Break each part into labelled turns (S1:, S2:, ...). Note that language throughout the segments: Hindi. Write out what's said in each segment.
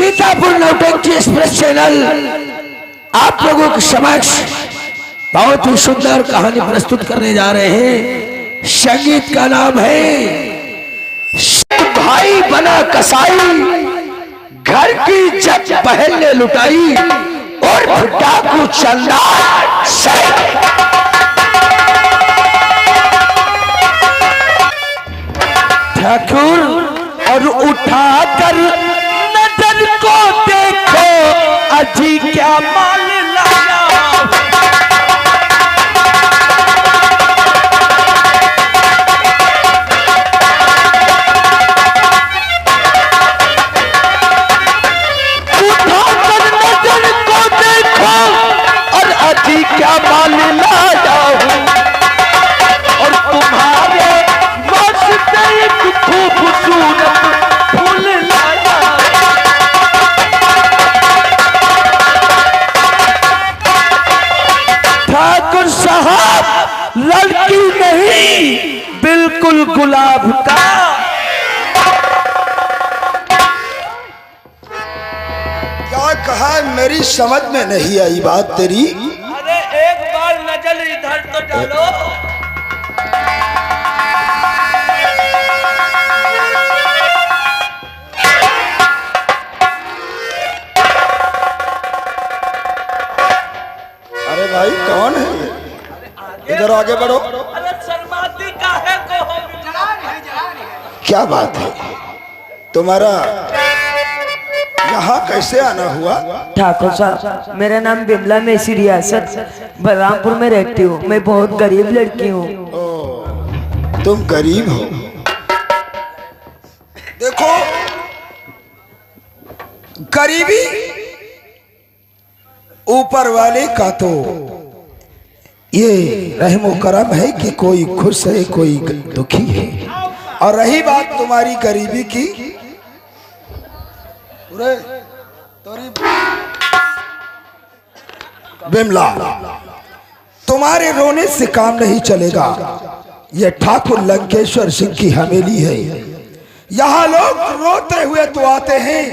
S1: सीतापुर नौटंकी एक्सप्रेस चैनल आप लोगों के समक्ष बहुत ही सुंदर कहानी प्रस्तुत करने जा रहे हैं। संगीत का नाम है भाई बना कसाई, घर की जब बहन ने लुटाई और डाकू चंदा ठाकुर और उठाकर नजर को देखो अजी क्या माल लाया। उठाकर नजर को देखो और अजी क्या माल लाया हूँ और तुम्हारे वास्ते एक खूबसूरत फूल लाया। ठाकुर साहब लड़की नहीं बिल्कुल गुलाब का।
S2: क्या कहा मेरी समझ में नहीं आई बात तेरी।
S3: अरे एक बार नजर इधर तो डालो।
S2: अरे भाई कौन है ये? इधर आगे बढ़ो।
S3: अरे शर्माती का है को हो।
S2: क्या बात है तुम्हारा यहाँ कैसे आना हुआ?
S4: ठाकुर साहब मेरा नाम बिमला, मैं इसी रियासत बलरामपुर में रहती हूँ। मैं बहुत गरीब लड़की हूँ।
S2: तुम गरीब हो। देखो गरीबी ऊपर वाले का तो ये रहमो करम है कि कोई खुश है कोई दुखी है। और रही बात तुम्हारी गरीबी की, बिमला तुम्हारे रोने से काम नहीं चलेगा। ये ठाकुर लंकेश्वर सिंह की हवेली है। यहाँ लोग रोते हुए तो आते हैं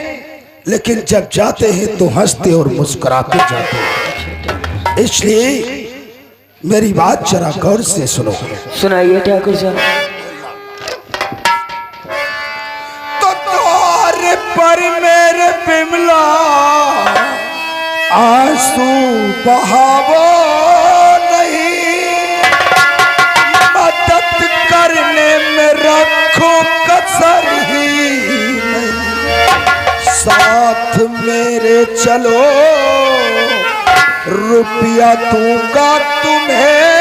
S2: लेकिन जब जाते हैं तो हंसते और मुस्कुराते जाते हैं। इसलिए मेरी बात जरा गौर से सुनो।
S4: सुनाइए ठाकुर साहब।
S2: तो द्वार पर मेरे बिमला आंसू बहावो नहीं, मदद करने में रखो कसर ही नहीं। साथ मेरे चलो रुपया दूंगा तुम्हें,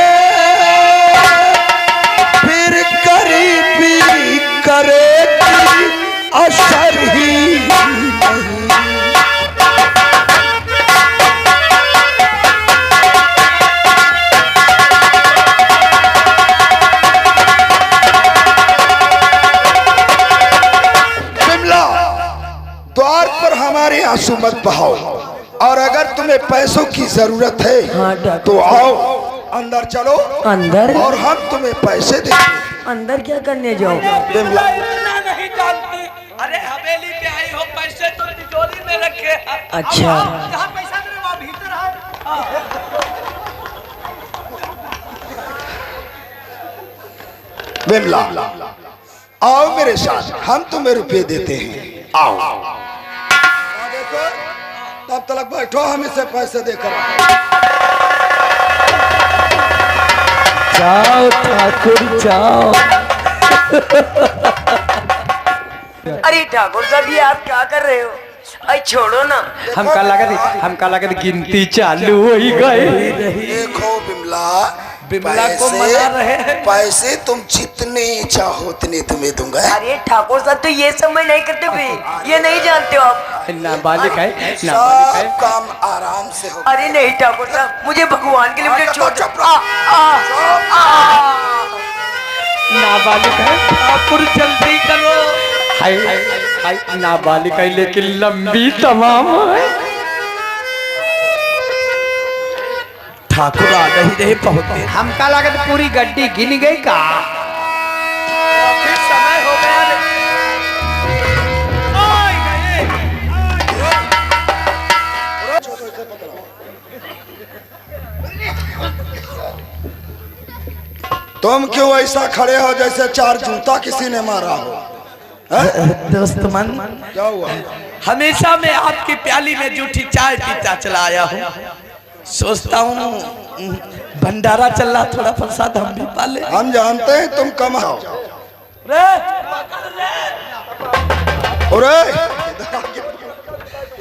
S2: फिर गरीबी करेगी असर ही नहीं। बिमला द्वार पर हमारे आंसू मत बहाओ और अगर तुम्हें पैसों की जरूरत है
S4: हाँ ठाकुर
S2: तो आओ अंदर चलो
S4: अंदर।
S2: और हम तुम्हें पैसे देंगे।
S4: अंदर क्या करने जाओ?
S2: बिमला
S3: इतना नहीं जानती। अरे हवेली पे आई हो, पैसे तो तिजोरी में रखे हैं।
S4: अच्छा।
S3: अब जहाँ पैसा दे वहाँ भीतर है।
S2: बिमला आओ मेरे साथ, हम तुम्हें रुपए देते हैं। आओ देखो तब तक बैठो, हम इसे पैसे देकर
S1: जाओ ठाकुर जाओ।
S4: अरे ठाकुर साहब ये आप क्या कर रहे हो? अरे छोड़ो ना।
S1: हमका लगत गिनती चालू हो ही गई।
S2: देखो बिमला
S3: बिमला को मना रहे हैं।
S2: पैसे तुम जितने चाहो उतने तुम्हें दूंगा।
S4: अरे ठाकुर साहब तो ये समझ नहीं करते भी, ये नहीं जानते हो आप।
S1: नाबालिग है, नाबालिग है।
S2: सब काम आराम से हो।
S4: अरे नहीं ठाकुर साहब मुझे भगवान के लिए मुझे छोड़ दो।
S1: नाबालिग है।
S3: ठाकुर जल्दी करो।
S1: हाय हाय नाबालिग है लेकिन लंबी तमाम है। ठाकुर आ नहीं रहे पहुंचे। हमका लागत पूरी गड्डी गिन गई का।
S3: फिर समय हो गया।
S2: तुम क्यों ऐसा खड़े हो जैसे 4 जूता किसी ने मारा हो?
S4: दोस्त मन
S2: क्या हुआ?
S3: हमेशा मैं आपकी प्याली में जूठी चाय पीता चला आया हूँ। सोचता हूँ भंडारा चल रहा, थोड़ा प्रसाद हम भी पाले।
S2: हम जानते हैं तुम कम हो। अरे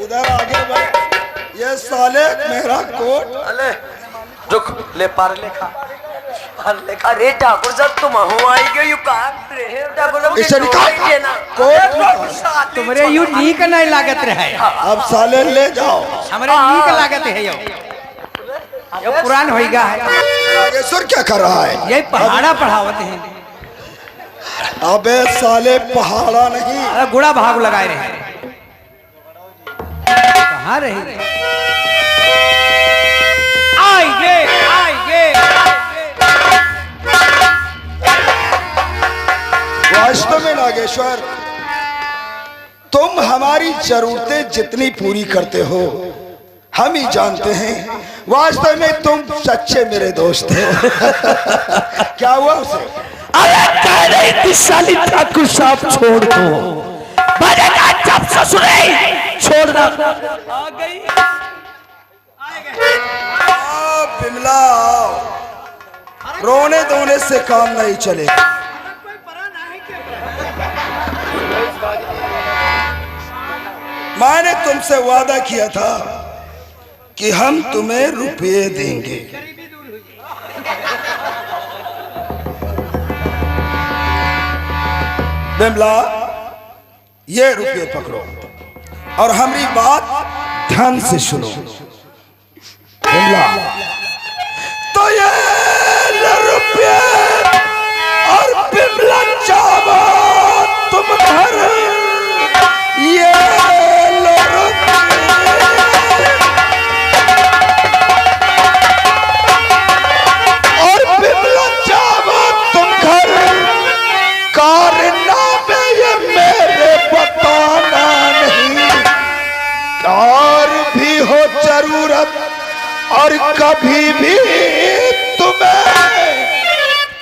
S2: इधर आगे बढ़। ये साले मेरा कोट।
S3: अले रुक ले पार लेखा
S4: अरे ठाकुर साहब तुम हो आई गए यू कहां रहे ठाकुर साहब
S2: इसे निकाल कोट।
S5: तुम्हारे यू नीक नहीं लागत रहे।
S2: अब साले ले जाओ।
S5: हमारे नीक लागत है यो पुरान होइगा है।
S2: आगे सुर क्या कर रहा है?
S5: ये पहाड़ा पढ़ावत है।
S2: अबे साले पहाड़ा नहीं,
S5: अरे गुड़ा भाग लगाए रहे। कहाँ रहे? आएंगे आएंगे।
S2: वास्तव में नागेश्वर तुम हमारी जरूरतें जितनी पूरी करते हो हम ही जानते हैं। वास्तव में तुम सच्चे मेरे दोस्त हो। क्या हुआ उसे?
S1: अरे कह रही थी साली ठाकुर साहब छोड़ दो, बजेगा जब ससुरे छोड़ना।
S3: आ गई।
S2: बिमला रोने धोने से काम नहीं चलेगा। मैंने तुमसे वादा किया था कि हम तुम्हें रुपये देंगे। बिमला ये रुपये पकड़ो और हमारी बात ध्यान से सुनो। बिमला तो ये रुपये और बिमला चावा तुम घर ये लो और बिमला चावा तुम घर कारनामे ये मेरे बताना नहीं। और भी हो जरूरत और कभी भी तुम्हें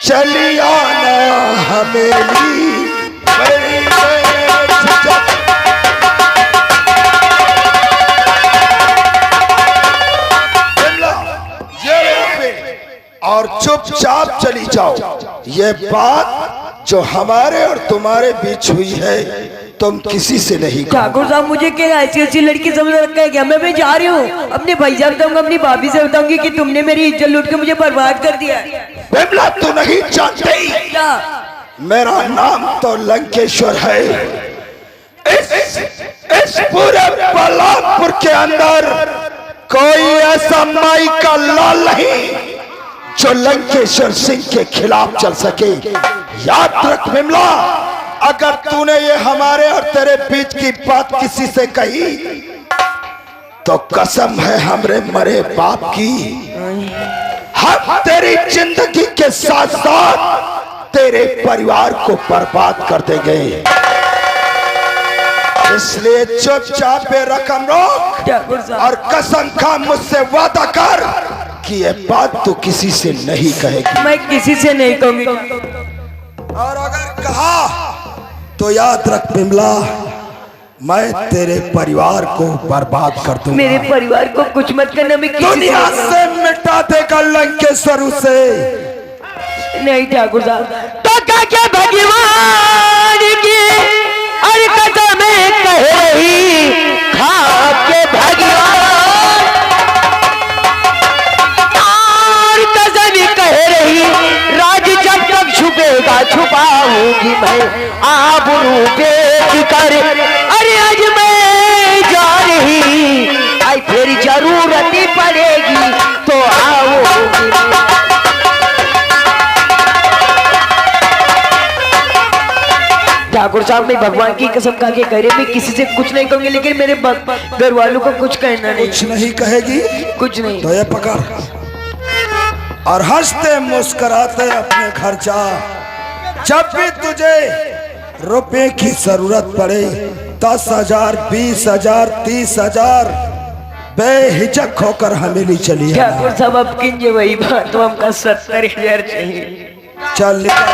S2: चली आना हमेली। और चुपचाप चली जाओ। ये बात जो हमारे और तुम्हारे बीच हुई है तुम किसी से नहीं कहो।
S4: ठाकुर साहब मुझे क्या ऐसी लड़की समझ रखा है क्या? मैं भी जा रही हूँ अपने भाई साहब बताऊंगा, अपनी भाभी से बताऊंगी कि तुमने मेरी इज्जत लूट के मुझे बर्बाद कर दिया।
S2: बिमला तू नहीं जानती
S4: क्या?
S2: मेरा नाम तो लंकेश्वर है। इस पूरे बलरामपुर के अंदर कोई ऐसा माई का लाल नहीं जो लंकेश्वर सिंह के खिलाफ चल सके। याद रख बिमला, अगर तूने ये हमारे और तेरे बीच की बात किसी से कही तो कसम है हमरे मरे बाप की, हम तेरी जिंदगी के साथ साथ तेरे परिवार को बर्बाद कर देंगे। इसलिए चुपचाप पे रकम रोक और कसम खा मुझसे वादा कर कि ये बात तो किसी से नहीं कहेगी।
S4: मैं किसी से नहीं कहूंगी।
S2: और अगर कहा तो याद रख बिमला, मैं तेरे परिवार को बर्बाद कर दूंगा।
S4: मेरे परिवार को कुछ मत करना, मैं किसी
S2: दुनिया से मिटा देगा लंकेश्वर से।
S4: नहीं ठाकुर साहब।
S1: तो क्या भगवान की अरे कसम कह रही खा के भगवान और कसम कह रही राज जब तक छुपेगा छुपाऊंगी मैं आबरू बेच कर। अरे आज मैं जा रही आई फिर जरूरत पड़ेगी तो आओगी।
S4: ठाकुर साहब मैं भगवान की कसम खा के कह रही, मैं किसी से कुछ नहीं कहूंगी, लेकिन मेरे घर वालों को कुछ कहना नहीं।
S2: कुछ नहीं कहेगी?
S4: कुछ नहीं।
S2: तो ये पकड़ और हंसते मुस्कुराते अपने घर जा। जब भी तुझे रुपए की जरूरत पड़े 10,000 20,000 30,000 बेहिचक होकर हमेली चली आना।
S4: ठाकुर साहब अब किंजे वही बात तो हमका 70,000 चाहिए।
S2: चल निकल।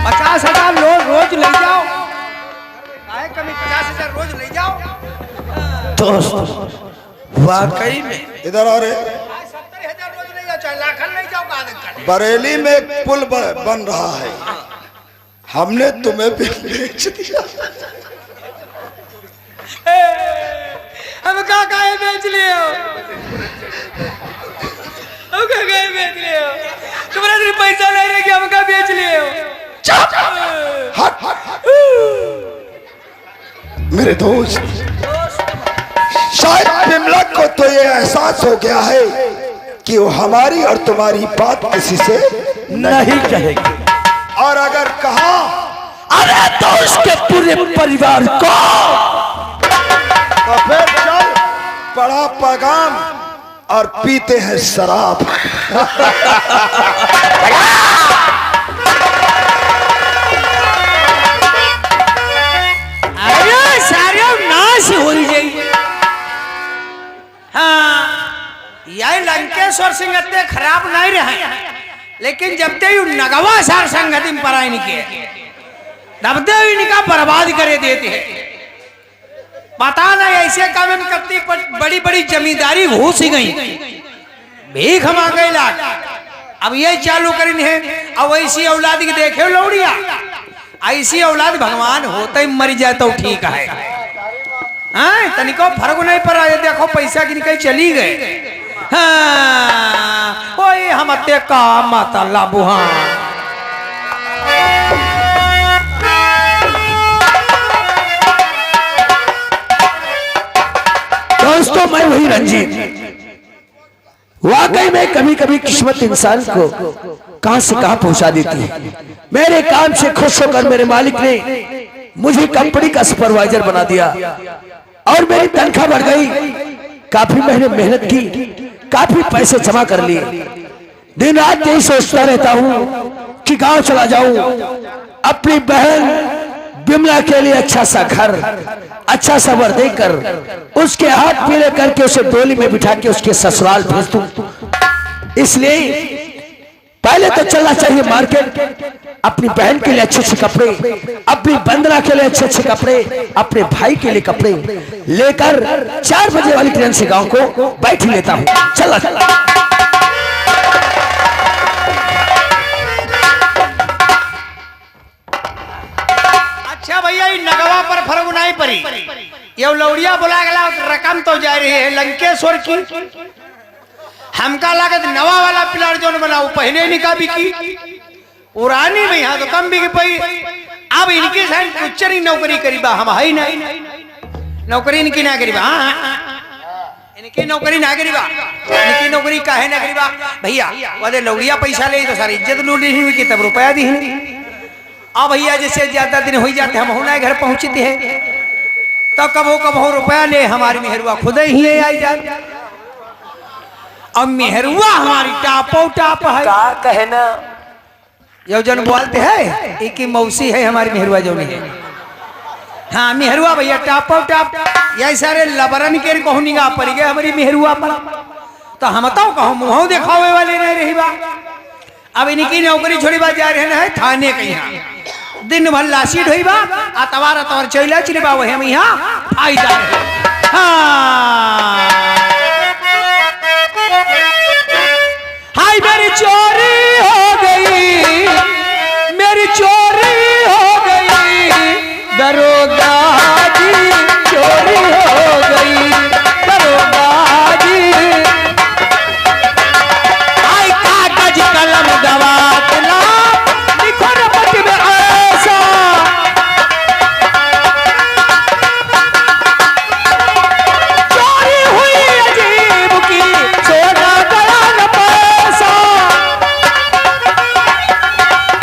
S5: 50,000 रोज ले जाओ। आए कभी 50,000 रोज ले जाओ।
S1: दोस्त वाकई में
S2: इधर आ रे।
S5: 70,000 रोज ले जाओ, चाहे लाखन ले जाओ, का दिक्कत?
S2: बरेली में एक पुल बन रहा है, हमने तुम्हें भी बेच दिया।
S5: हम का काहे बेच लिए हो? हम का काहे बेच लिए हो? तुम्हारे सिर्फ पैसा ले रहे कि हम का बेच लिए हो?
S2: हट हट। मेरे दोस्त, शायद बिमला को तो ये एहसास हो गया है कि वो हमारी और तुम्हारी बात किसी से
S1: नहीं कहेगी,
S2: और अगर कहा
S1: अरे तो उसके पूरे परिवार को
S2: तो फिर चल बड़ा पैगाम और पीते हैं शराब।
S5: अरे सारे नाश हो जाइए। हाँ, यह लंकेश्वर सिंह इतने खराब नहीं रहे, लेकिन जब ते नगवा सार संगति में पराई निके तब ते इनका बर्बाद करे देते हैं। पता नहीं ऐसे काम में करती बड़ी बड़ी जमींदारी घुस ही गई, भीख मांग गई लाख। अब ये चालू करीन है। अब ऐसी औलाद की देखे लौड़िया, ऐसी औलाद भगवान होते ही मर जाए तो ठीक है। हाँ, तनिको फर्क नहीं पड़ा। देखो पैसा की निकल चली गए। हाँ, ओए हम अत्ते का माता बुहा।
S1: दोस्तों मैं वही रंजीत। वाकई में कभी कभी किस्मत इंसान को कहां से कहां पहुंचा देती है। मेरे काम से खुश होकर मेरे मालिक ने मुझे कंपनी का सुपरवाइजर बना दिया और मेरी तनख्वाह बढ़ गई। काफी मैंने मेहनत की, काफी पैसे जमा कर लिए। दिन रात यही सोचता रहता हूँ कि गांव चला जाऊं, अपनी बहन बिमला के लिए अच्छा सा घर, अच्छा सा वर देकर उसके हाथ पीले करके उसे डोली में बिठा के उसके ससुराल भेज दूं। इसलिए पहले तो चलना चाहिए मार्केट, अपनी बहन के लिए अच्छे अच्छे कपड़े, अपनी बंदना के लिए अच्छे अच्छे कपड़े, अपने भाई के लिए कपड़े लेकर 4 बजे वाली ट्रेन से गांव को बैठ ही लेता हूँ। चला चला।
S5: अच्छा भैया, नगवा पर फर्क नहीं पड़ी। ये लौड़िया बोला गला रकम तो जा रही है लंकेश्वर की। हमका लागत नवा वाला पिलर जो बनाऊ पहले निका बिकी, पुरानी में यहाँ तो कम बिकी पई। अब इनके साथ कुछ नहीं नौकरी करीबा, हम है नहीं नौकरी इनकी ना करीबा। इनकी नौकरी ना करीबा, इनकी नौकरी काहे ना करीबा भैया? वाले लौड़िया पैसा ले तो सारी इज्जत लूट ली हुई कि तब रुपया दी। अब भैया जैसे ज्यादा दिन हो जाते हम होना घर पहुंचते हैं तो कबो रुपया ले हमारी मेहरुआ खुद ही आई जाए। अब मेहरुआ हमारी टापो टाप है
S4: का कहना
S5: यो जन बोलते है एक ही मौसी है हमारी मेहरुआ जो नहीं है। हाँ मेहरुआ भैया टापो टाप यही सारे लबरन के कहूनिगा पड़ गए हमारी मेहरुआ पर। तो हम तो कहो मुँह दिखावे वाले नहीं रही बा। अब इनकी नौकरी छोड़ी बात जा रहे हैं थाने के यहाँ, दिन भर लाशी ढोई बा अतवार अतवार चैला चिरे बा वही हम यहाँ आई जा रहे। हाय मेरी चोरी